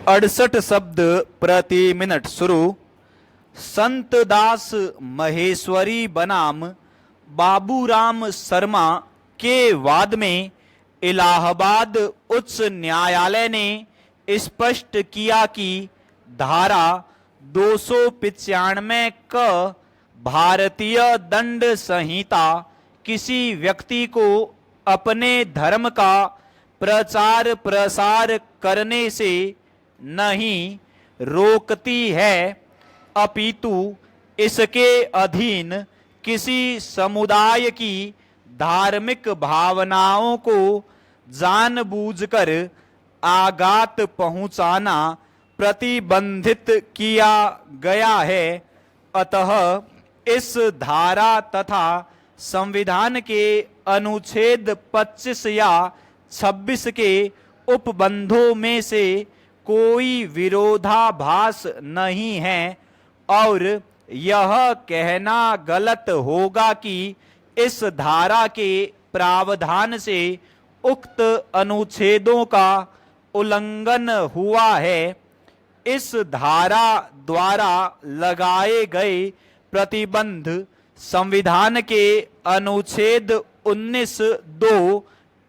68 शब्द प्रति मिनट शुरू। संत दास महेश्वरी बनाम बाबूराम शर्मा के वाद में इलाहाबाद उच्च न्यायालय ने स्पष्ट किया कि धारा 295 क भारतीय दंड संहिता किसी व्यक्ति को अपने धर्म का प्रचार प्रसार करने से नहीं रोकती है, अपितु इसके अधीन किसी समुदाय की धार्मिक भावनाओं को जानबूझकर आघात पहुंचाना प्रतिबंधित किया गया है। अतः इस धारा तथा संविधान के अनुच्छेद 25 या 26 के उपबंधों में से कोई विरोधाभास नहीं है और यह कहना गलत होगा कि इस धारा के प्रावधान से उक्त अनुच्छेदों का उल्लंघन हुआ है। इस धारा द्वारा लगाए गए प्रतिबंध संविधान के अनुच्छेद 19(2)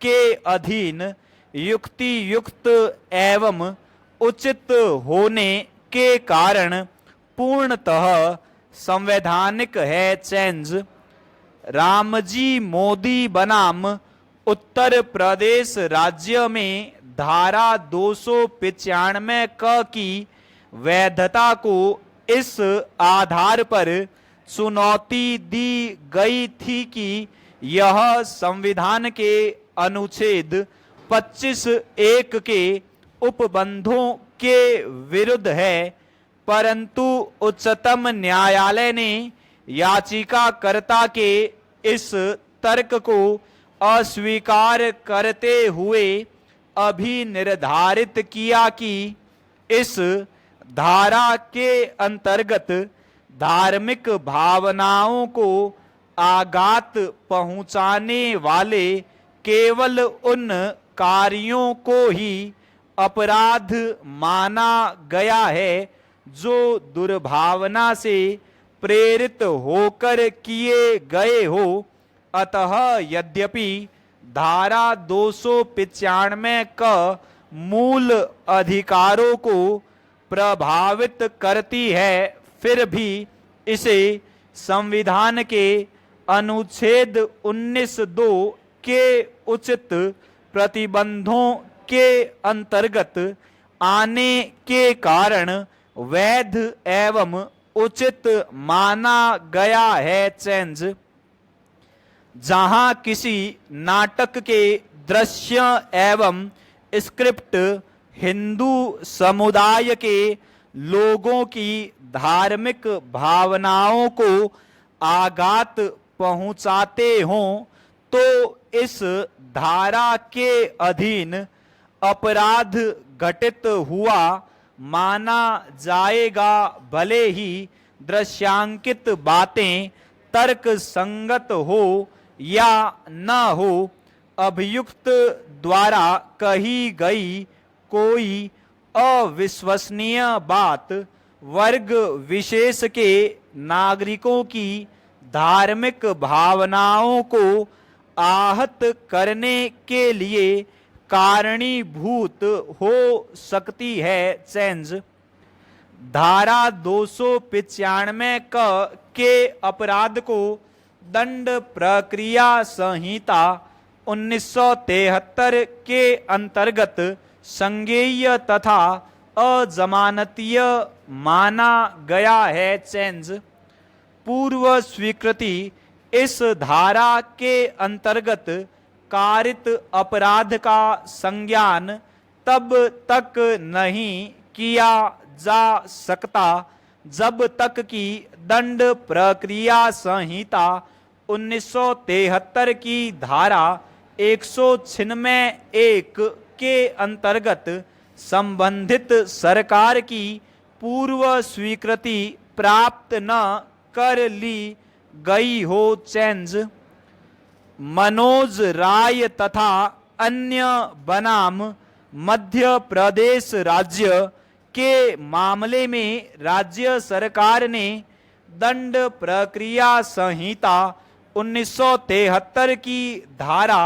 के अधीन युक्ति युक्त एवं उचित होने के कारण पूर्णतः संवैधानिक है। चेंज रामजी मोदी बनाम उत्तर प्रदेश राज्य में धारा 295 क की वैधता को इस आधार पर चुनौती दी गई थी कि यह संविधान के अनुच्छेद 25(1) के उपबंधों के विरुद्ध है, परंतु उच्चतम न्यायालय ने याचिकाकर्ता के इस तर्क को अस्वीकार करते हुए अभिनिर्धारित किया कि इस धारा के अंतर्गत धार्मिक भावनाओं को आघात पहुंचाने वाले केवल उन कार्यों को ही अपराध माना गया है जो दुर्भावना से प्रेरित होकर किए गए हो। अतः यद्यपि धारा 295 का मूल अधिकारों को प्रभावित करती है, फिर भी इसे संविधान के अनुच्छेद 19(2) के उचित प्रतिबंधों के अंतर्गत आने के कारण वैध एवं उचित माना गया है। चेंज जहां किसी नाटक के दृश्य एवं स्क्रिप्ट हिंदू समुदाय के लोगों की धार्मिक भावनाओं को आघात पहुंचाते हों तो इस धारा के अधीन अपराध घटित हुआ माना जाएगा, भले ही दृश्यांकित बातें तर्क संगत हो या न हो। अभियुक्त द्वारा कही गई कोई अविश्वसनीय बात वर्ग विशेष के नागरिकों की धार्मिक भावनाओं को आहत करने के लिए कारणीभूत हो सकती है। चेंज धारा 295 के अपराध को दंड प्रक्रिया संहिता 1973 के अंतर्गत संज्ञेय तथा अजमानतीय माना गया है। चेंज पूर्व स्वीकृति इस धारा के अंतर्गत कारित अपराध का संज्ञान तब तक नहीं किया जा सकता जब तक कि दंड प्रक्रिया संहिता 1973 की धारा 196(1) के अंतर्गत संबंधित सरकार की पूर्व स्वीकृति प्राप्त न कर ली गई हो। चेंज मनोज राय तथा अन्य बनाम मध्य प्रदेश राज्य के मामले में राज्य सरकार ने दंड प्रक्रिया संहिता 1973 की धारा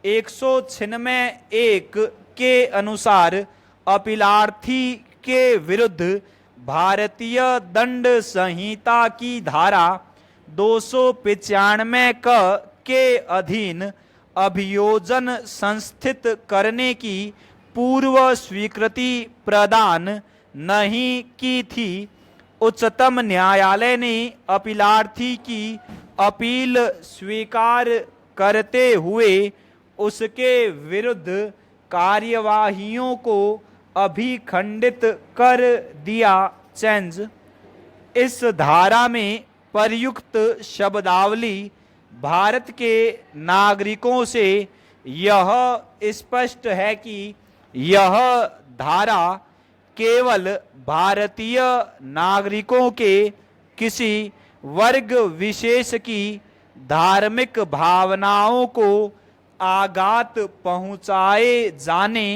196(1) के अनुसार अपीलार्थी के विरुद्ध भारतीय दंड संहिता की धारा 295 के अधीन अभियोजन संस्थित करने की पूर्व स्वीकृति प्रदान नहीं की थी। उच्चतम न्यायालय ने अपीलार्थी की अपील स्वीकार करते हुए उसके विरुद्ध कार्यवाहियों को अभिखंडित कर दिया। चेंज इस धारा में प्रयुक्त शब्दावली भारत के नागरिकों से यह स्पष्ट है कि यह धारा केवल भारतीय नागरिकों के किसी वर्ग विशेष की धार्मिक भावनाओं को आघात पहुंचाए जाने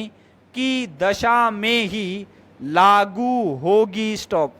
की दशा में ही लागू होगी। स्टॉप।